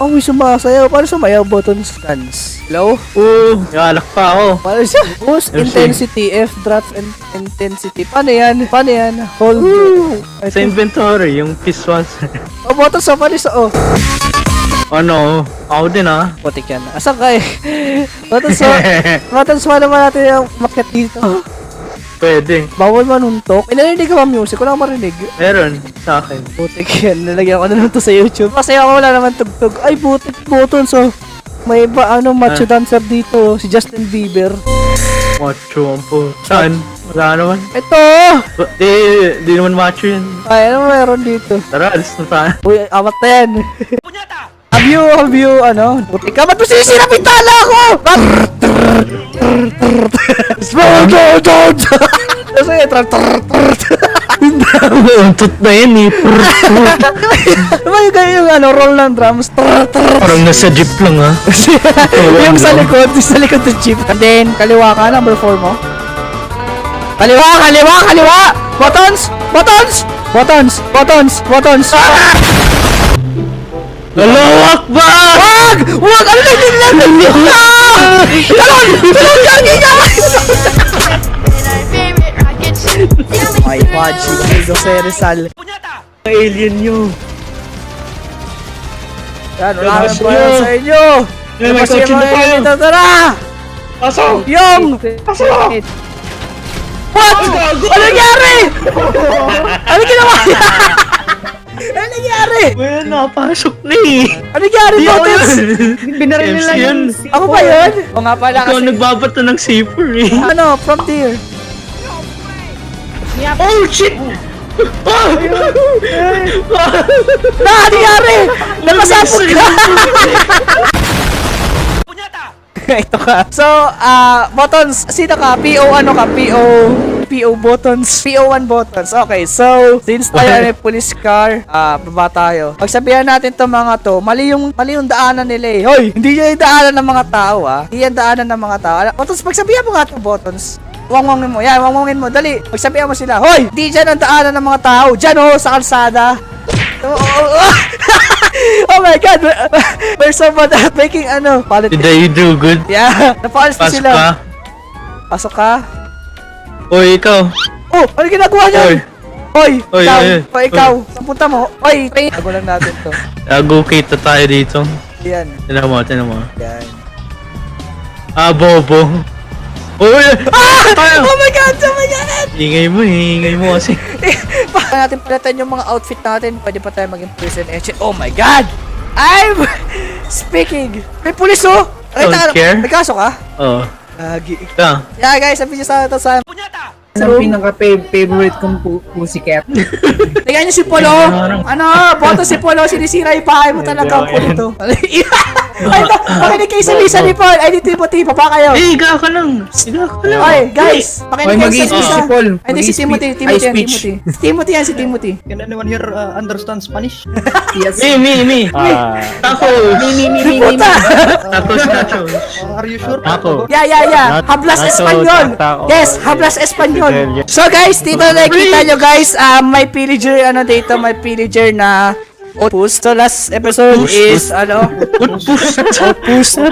Oh, may sumasayaw. Paano sumayaw? Button stance. Hello? Nalak pa ako. Paano siya? Boost intensity, F drop and intensity. Paano yan? Paano yan? Hold. Sa inventory, yung piece once. Oh, button sa panis. Oh. Ano? Ako din ah. Putik yan. Asan ka eh? Button sa... Button sa naman natin yung maket dito. Pwede. Bawal manuntok. May narinig ka ba music? Wala akong marinig. Meron sa akin. Putik yan. Nalagyan ko na lang to sa YouTube. Kasi ako wala naman tugtog. Ay, putik button. So, may iba macho dancer dito. Si Justin Bieber. Macho ang po. Saan? Wala naman. Ito! Di naman macho yun. Ay, ano meron dito? Tara, alis na tayo. Uy, awat na yan. Have you, putik ka. Ba't mo sinisira pintala ako? Small down! Kasi Untot na yan eh. ano ba yung ganyan yung roll ng drums? Parang nasa jeep lang ah. Yung sa likod ng jeep. And then, kaliwa ka, number 4 mo. Kaliwa! Buttons! Allahu Akbar! Wag! Ano na yun lang? Talon! My God, si Jose Rizal. Alien nyo. Yan, wala nang bayan sa inyo. May Kasi kotse na mga tayo. dito, tara! Pasok! Yung! What? Ano nangyari? Ano ginawa niya? Ano nangyari? Well, napasok na eh. Ano nangyari, Botos? Binaril nila yun. Ako ba yun? O nga pala Ikaw kasi... nagbabato ng safer eh. Ano, from there. Oh shit! Na, ano nangyari? Napasapok ka! Ito ka. So, buttons. Sino ka? PO ano ka? PO buttons. PO1 buttons. Okay, so, since tayo ay police car, baba tayo. Pagsabihan natin to mga to, mali yung daanan nila eh. Hoy, hindi yan yung daanan ng mga tao Hindi yan daanan ng mga tao. Buttons, pagsabihan mo nga to, buttons. Wangwangin mo. Yan, wangwangin mo. Dali. Pagsabihan mo sila. Hoy, di dyan ang daanan ng mga tao. Dyan sa kalsada. Oh my God! There's someone making politics. Did I do good? Yeah, napaalis na Pasok sila. ka. Pasok ka? Oy, ikaw. Oh, ano ginagawa niya? Oy. Oy, Oy, ikaw. oy, Oy, ikaw. Saan punta mo? Oy, tago lang natin to. Nag-okay tayo dito. Yan. Tinan mo. Yan. Bobo. Uy! Oh my God! Oh my God! Ingay mo kasi. Baka natin palitan yung mga outfit natin. Pwede pa tayo maging prison agent. Oh my God! I'm speaking. May pulis Don't care. May kaso ka? Oo. Lagi. Yeah. Yeah guys, sabi niyo sa ito sa... Ang pinaka-favorite kong pussycat. Tingnan niyo si Polo. Boto si Polo. Sinisira yung bahay mo talaga ang Polo to. Ay, pakinig kayo sa Lisa ni Paul. Ay, di Timothy. Papa kayo. Eh, higa ka lang. Ay, guys. Pakinig kayo sa mag-i-speech Lisa. si Paul. Ay, hindi si Timothy. Timothy yan, si Timothy. Can anyone here understand Spanish? Yes. Me. Tapos. Puta! Tapos nachos. Are you sure? Ako. Yeah. Hablas Espanyol. Yes, Hablas Espanyol. So guys, dito nakikita nyo guys, may pillager, dito, may pillager na outpost. So last episode is, outpost.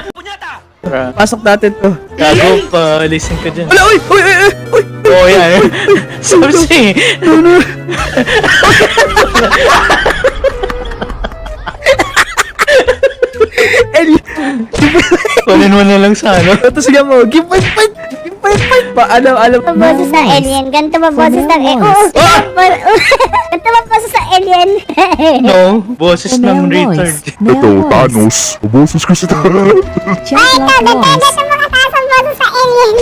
Pasok natin to. Gago pa, listen ka dyan. Wala, uy! Oh, yan. Sorry. Kunin mo na lang sa Tapos sige mo, give fight! Pa, alam Ang boses ng alien. Ganito ba boses ng alien? Ganito ba boses ng alien? No, boses ng retard. Ito, Thanos. Boses ko si Thanos. Ay, ito. Ganito mga taas ang boses ng alien.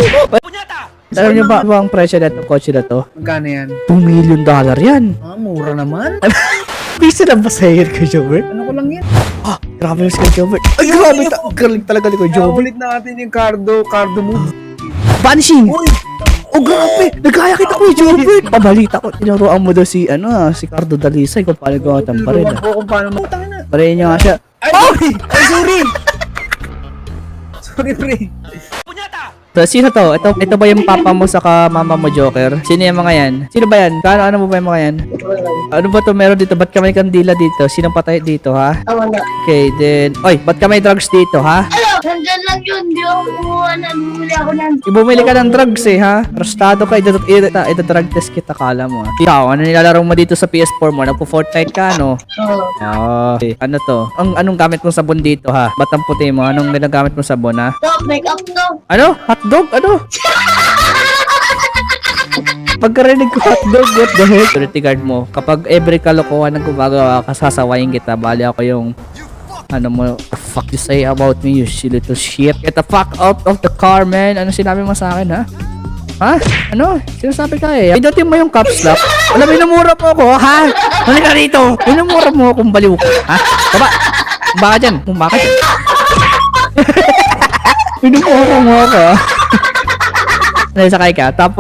Alam niyo ba ang presyo na itong kotse na to? Magkano yan? $2 million yan. Mura naman. Bisa na ba sa ka, Jobert? Ano ko lang yan? Grabe na si Jobert. Ay, grabe. Galing talaga ni Jobert. Ulit natin yung cardo move. Vanishing! Oh, grabe! Nagkaya kita ko, Jobert! Pabalita ko, tinuruan mo daw si Cardo Dalisay kung paano gawatan pa rin. Tinuruan ko kung paano matangin na. Parehin niya nga siya. Ay, sorry! Sorry, pre. So, sino to? Ito ba yung papa mo saka mama mo, Joker? Sino yung mga yan? Sino ba yan? Ano mo ba yung mga yan? Ano ba to meron dito? Ba't ka may kandila dito? Sinong patay dito, ha? Wala. Okay, then... Oy, ba't ka may drugs dito, ha? Nandyan lang yun. Di ako kumuha na. Bumili ako ng... Bumili ka ng drugs eh, ha? Arostado ka, ito-drug test kita, kala mo, ha? Ikaw, ano nilalaro mo dito sa PS4 mo? Nagpo-Fortnite ka, no? Okay. Ano to? Anong gamit mong sabon dito, ha? Ba't ang puti mo? Anong ginagamit mong sabon, ha? Stop, make up to. Ano? Hotdog? Ano? Pagkarinig ko hotdog, what the heck? Security guard mo. Kapag every kalokohan ng gumagawa ka, sasawayin kita. Bali ako yung... Ano mo, the fuck you say about me, you little shit. Get the fuck out of the car, man. Ano sinabi mo sa akin, ha? Ha? Ano? Sinasabi ka eh. Pindutin mo yung caps lock. Wala, minumura mo ako, ha? Mali ka rito. Minumura mo akong baliw ko, ha? Baba. Baka dyan. Baka dyan. Minumura mo ako, ha? Sakay ka. Tapos,